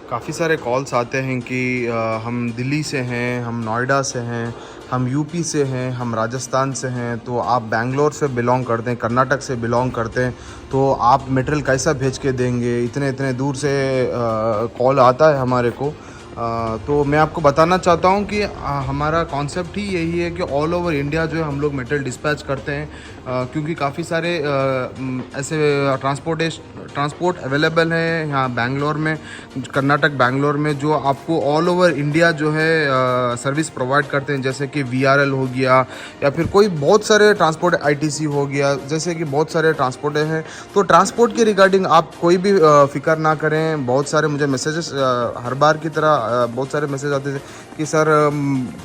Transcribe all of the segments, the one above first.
काफ़ी सारे कॉल्स आते हैं कि हम दिल्ली से हैं, हम नोएडा से हैं, हम यूपी से हैं, हम राजस्थान से हैं, तो आप बैंगलोर से बिलोंग करते हैं, कर्नाटक से बिलोंग करते हैं, तो आप मटेरियल कैसा भेज के देंगे? इतने इतने दूर से कॉल आता है हमारे को। तो मैं आपको बताना चाहता हूँ कि हमारा कॉन्सेप्ट ही यही है कि ऑल ओवर इंडिया जो है हम लोग मटेरियल डिस्पैच करते हैं, क्योंकि काफ़ी सारे ऐसे ट्रांसपोर्ट अवेलेबल है यहाँ बैंगलोर में, कर्नाटक बैंगलोर में, जो आपको ऑल ओवर इंडिया जो है सर्विस प्रोवाइड करते हैं, जैसे कि वीआरएल हो गया या फिर कोई बहुत सारे ट्रांसपोर्ट आईटीसी हो गया, जैसे कि बहुत सारे ट्रांसपोर्ट हैं। तो ट्रांसपोर्ट के रिगार्डिंग आप कोई भी फिक्र ना करें। बहुत सारे मुझे मैसेजेस हर बार की तरह बहुत सारे मैसेज आते थे कि सर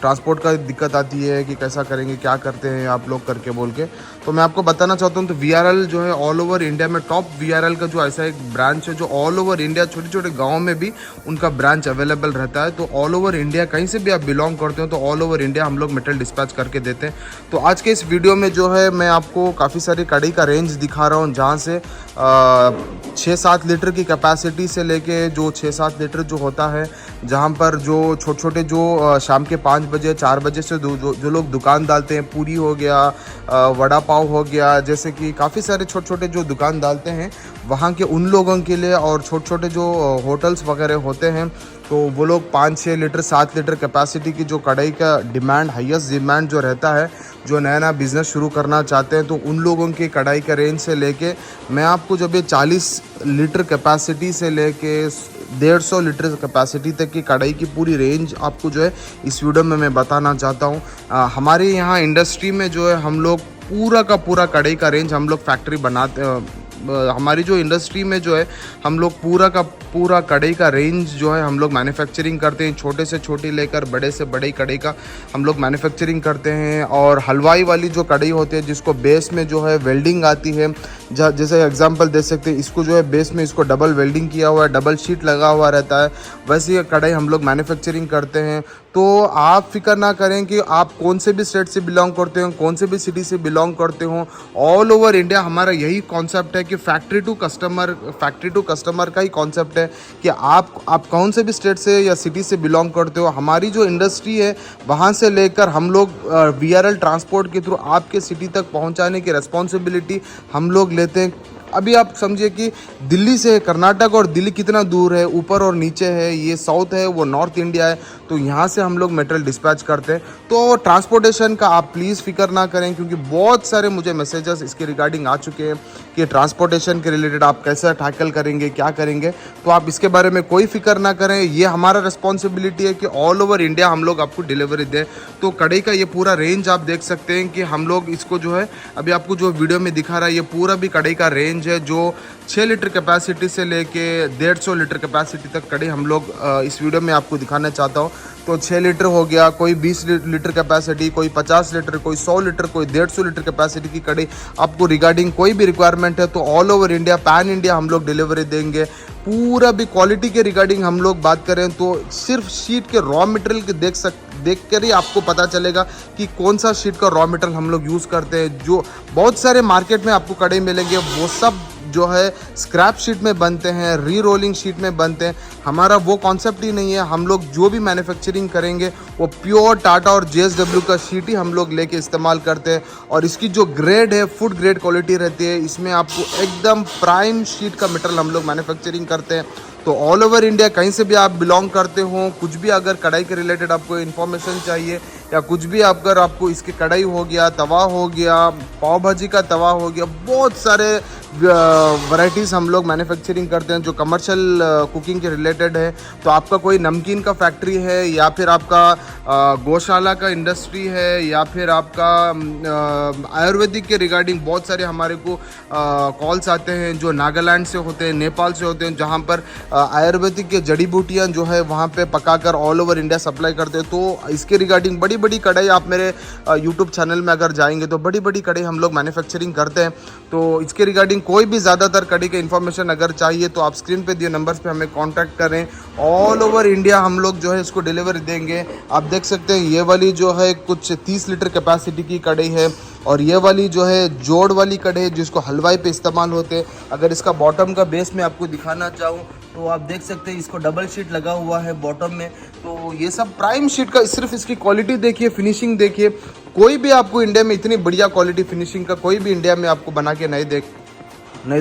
ट्रांसपोर्ट का दिक्कत आती है कि कैसा करेंगे, क्या करते हैं आप लोग करके बोल के। तो मैं आपको बताना चाहता हूँ, तो वीआरएल जो है ऑल ओवर इंडिया में टॉप वीआरएल का जो ऐसा एक ब्रांच है जो ऑल ओवर इंडिया छोटे छोटे गाँव में भी उनका ब्रांच अवेलेबल रहता है। तो ऑल ओवर इंडिया कहीं से भी आप बिलोंग करते हो तो ऑल ओवर इंडिया हम लोग मटेरियल डिस्पैच करके देते हैं। तो आज के इस वीडियो में जो है मैं आपको काफ़ी सारी कड़ी का रेंज दिखा रहा हूँ, जहाँ से 6-7 लीटर की कैपेसिटी से लेके जो 6-7 लीटर जो होता है, जहाँ पर जो छोटे छोटे जो शाम के 5 बजे 4 बजे से जो लोग दुकान डालते हैं, पूरी हो गया, वड़ा पाव हो गया, जैसे कि काफ़ी सारे छोटे छोटे जो दुकान डालते हैं वहाँ के उन लोगों के लिए, और छोटे छोटे जो होटल्स वगैरह होते हैं, तो वो लोग 5-6 लीटर 7 लीटर कैपेसिटी की जो कढ़ाई का डिमांड, हाईएस्ट डिमांड जो रहता है, जो नया नया बिज़नेस शुरू करना चाहते हैं, तो उन लोगों की कढ़ाई का रेंज से लेके मैं आपको जब ये 40 लीटर कैपेसिटी से लेके 150 लीटर कैपेसिटी तक की कढ़ाई की पूरी रेंज आपको जो है इस वीडियो में मैं बताना चाहता हूँ। हमारे यहाँ इंडस्ट्री में जो है हम लोग पूरा का पूरा कढ़ाई का रेंज हम लोग फैक्ट्री बनाते, हमारी जो इंडस्ट्री में जो है हम लोग पूरा का पूरा कढ़ाई का रेंज जो है हम लोग मैन्युफैक्चरिंग करते हैं, छोटे से छोटी लेकर बड़े से बड़े कढ़ाई का हम लोग मैन्युफैक्चरिंग करते हैं। और हलवाई वाली जो कढ़ाई होती है जिसको बेस में जो है वेल्डिंग आती है, जैसे एग्जांपल दे सकते हैं, इसको जो है बेस में इसको डबल वेल्डिंग किया हुआ है, डबल शीट लगा हुआ रहता है, वैसे ये कढ़ाई हम लोग मैन्युफैक्चरिंग करते हैं। तो आप फिक्र ना करें कि आप कौन से भी स्टेट से बिलोंग करते हो, कौन से भी सिटी से बिलोंग करते हो, ऑल ओवर इंडिया हमारा यही कॉन्सेप्ट है कि फैक्ट्री टू कस्टमर का ही कॉन्सेप्ट है कि आप कौन से भी स्टेट से या सिटी से बिलोंग करते हो, हमारी जो इंडस्ट्री है वहाँ से लेकर हम लोग वीआरएल ट्रांसपोर्ट के थ्रू आपके सिटी तक पहुँचाने की रिस्पॉन्सिबिलिटी हम लोग लेते हैं। अभी आप समझिए कि दिल्ली से कर्नाटक, और दिल्ली कितना दूर है, ऊपर और नीचे है, ये साउथ है, वो नॉर्थ इंडिया है, तो यहाँ से हम लोग मटेरियल डिस्पैच करते हैं। तो ट्रांसपोर्टेशन का आप प्लीज़ फिक्र ना करें, क्योंकि बहुत सारे मुझे मैसेजेस इसके रिगार्डिंग आ चुके हैं कि ट्रांसपोर्टेशन के रिलेटेड आप कैसे टैकल करेंगे, क्या करेंगे। तो आप इसके बारे में कोई फिक्र ना करें, ये हमारा रिस्पॉन्सिबिलिटी है कि ऑल ओवर इंडिया हम लोग आपको डिलीवरी दें। तो कढ़ाई का ये पूरा रेंज आप देख सकते हैं कि हम लोग इसको जो है अभी आपको जो वीडियो में दिखा रहा है, ये पूरा भी कढ़ाई का रेंज है, जो 6 लीटर कैपेसिटी से लेके 150 लीटर कैपेसिटी तक कढ़ाई हम लोग इस वीडियो में आपको दिखाना चाहता हूँ। तो 6 लीटर हो गया, कोई 20 लीटर कैपेसिटी, कोई 50 लीटर, कोई 100 लीटर, कोई 150 लीटर कैपेसिटी की कढ़ाई आपको रिगार्डिंग कोई भी रिक्वायरमेंट है तो all over India, pan India हम लोग डिलीवरी देंगे। पूरा भी क्वालिटी के रिगार्डिंग हम लोग बात करें तो सिर्फ शीट के रॉ मटेरियल के देख कर ही आपको पता चलेगा कि कौन सा शीट का रॉ मटेरियल हम लोग यूज़ करते हैं। जो बहुत सारे मार्केट में आपको कढ़ाई मिलेंगे वो सब जो है स्क्रैप शीट में बनते हैं, री रोलिंग शीट में बनते हैं। हमारा वो कॉन्सेप्ट ही नहीं है। हम लोग जो भी मैन्युफैक्चरिंग करेंगे वो प्योर टाटा और जेएसडब्ल्यू का शीट ही हम लोग लेके इस्तेमाल करते हैं, और इसकी जो ग्रेड है फूड ग्रेड क्वालिटी रहती है, इसमें आपको एकदम प्राइम शीट का मटेरियल हम लोग मैन्युफैक्चरिंग करते हैं। तो ऑल ओवर इंडिया कहीं से भी आप बिलोंग करते हो, कुछ भी अगर कढ़ाई के रिलेटेड आपको इन्फॉर्मेशन चाहिए, या कुछ भी अगर आपको इसकी कढ़ाई हो गया, तवा हो गया, पाव भाजी का तवा हो गया, बहुत सारे वैरायटीज़ हम लोग मैन्युफैक्चरिंग करते हैं जो कमर्शियल कुकिंग के रिलेटेड है। तो आपका कोई नमकीन का फैक्ट्री है, या फिर आपका गौशाला का इंडस्ट्री है, या फिर आपका आयुर्वेदिक के रिगार्डिंग बहुत सारे हमारे को कॉल्स आते हैं जो नागालैंड से होते हैं, नेपाल से होते हैं, जहाँ पर आयुर्वेदिक के जड़ी बूटियाँ जो है वहाँ पे पकाकर ऑल ओवर इंडिया सप्लाई करते हैं। तो इसके रिगार्डिंग बड़ी बड़ी कढ़ाई, आप मेरे यूट्यूब चैनल में अगर जाएंगे तो बड़ी बड़ी कढ़ाई हम लोग मैन्युफैक्चरिंग करते हैं। तो इसके रिगार्डिंग कोई भी ज़्यादातर कढ़ाई का इन्फॉर्मेशन अगर चाहिए तो आप स्क्रीन पे दिए नंबर्स पे हमें कांटेक्ट करें। ऑल ओवर इंडिया हम लोग जो है इसको डिलीवरी देंगे। आप देख सकते हैं ये वाली जो है कुछ 30 लीटर कैपेसिटी की कढ़ाई है, और ये वाली जो है जोड़ वाली कढ़े जिसको हलवाई पे इस्तेमाल होते हैं। अगर इसका बॉटम का बेस मैं आपको दिखाना चाहूँ तो आप देख सकते हैं इसको डबल शीट लगा हुआ है बॉटम में। तो ये सब प्राइम शीट का, सिर्फ इसकी क्वालिटी देखिए, फिनिशिंग देखिए। कोई भी आपको इंडिया में इतनी बढ़िया क्वालिटी फिनिशिंग का कोई भी इंडिया में आपको बना के नहीं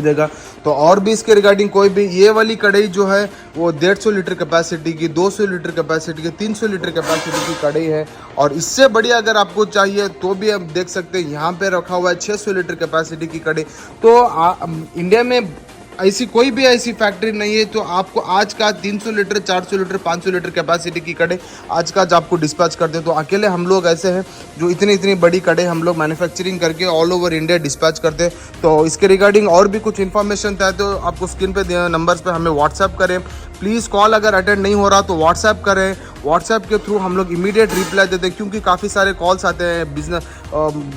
देगा। तो और भी इसके रिगार्डिंग कोई भी, ये वाली कढ़ाई जो है वो 150 लीटर कैपेसिटी की, 200 लीटर कैपेसिटी की, 300 लीटर कैपेसिटी की कढ़ाई है। और इससे बढ़िया अगर आपको चाहिए तो भी आप देख सकते हैं यहाँ पे रखा हुआ है 600 लीटर कैपेसिटी की कढ़ाई। तो इंडिया में ऐसी कोई भी ऐसी फैक्ट्री नहीं है। तो आपको आज का 300 लीटर, 400 लीटर, 500 लीटर कैपेसिटी की कढ़ाई आज का आपको डिस्पैच करते हैं। तो अकेले हम लोग ऐसे हैं जो इतनी बड़ी कढ़ाई हम लोग मैन्युफैक्चरिंग करके ऑल ओवर इंडिया डिस्पैच करते हैं। तो इसके रिगार्डिंग और भी कुछ इन्फॉर्मेशन था तो आपको स्क्रीन पे नंबर्स पे हमें व्हाट्सएप करें। प्लीज़ कॉल अगर अटेंड नहीं हो रहा तो व्हाट्सएप करें। व्हाट्सएप के थ्रू हम लोग इमीडिएट रिप्लाई देते हैं, क्योंकि काफ़ी सारे कॉल्स आते हैं, बिजनेस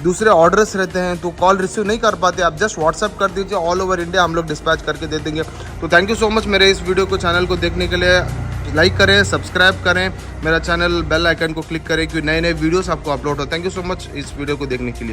दूसरे ऑर्डर्स रहते हैं तो कॉल रिसीव नहीं कर पाते। आप जस्ट व्हाट्सएप कर दीजिए, ऑल ओवर इंडिया हम लोग डिस्पैच करके दे देंगे। तो थैंक यू सो मच मेरे इस वीडियो को, चैनल को देखने के लिए। लाइक करें, सब्सक्राइब करें मेरा चैनल, बेल आइकन को क्लिक करें कि नए वीडियोस आपको अपलोड हो। थैंक यू सो मच इस वीडियो को देखने के लिए।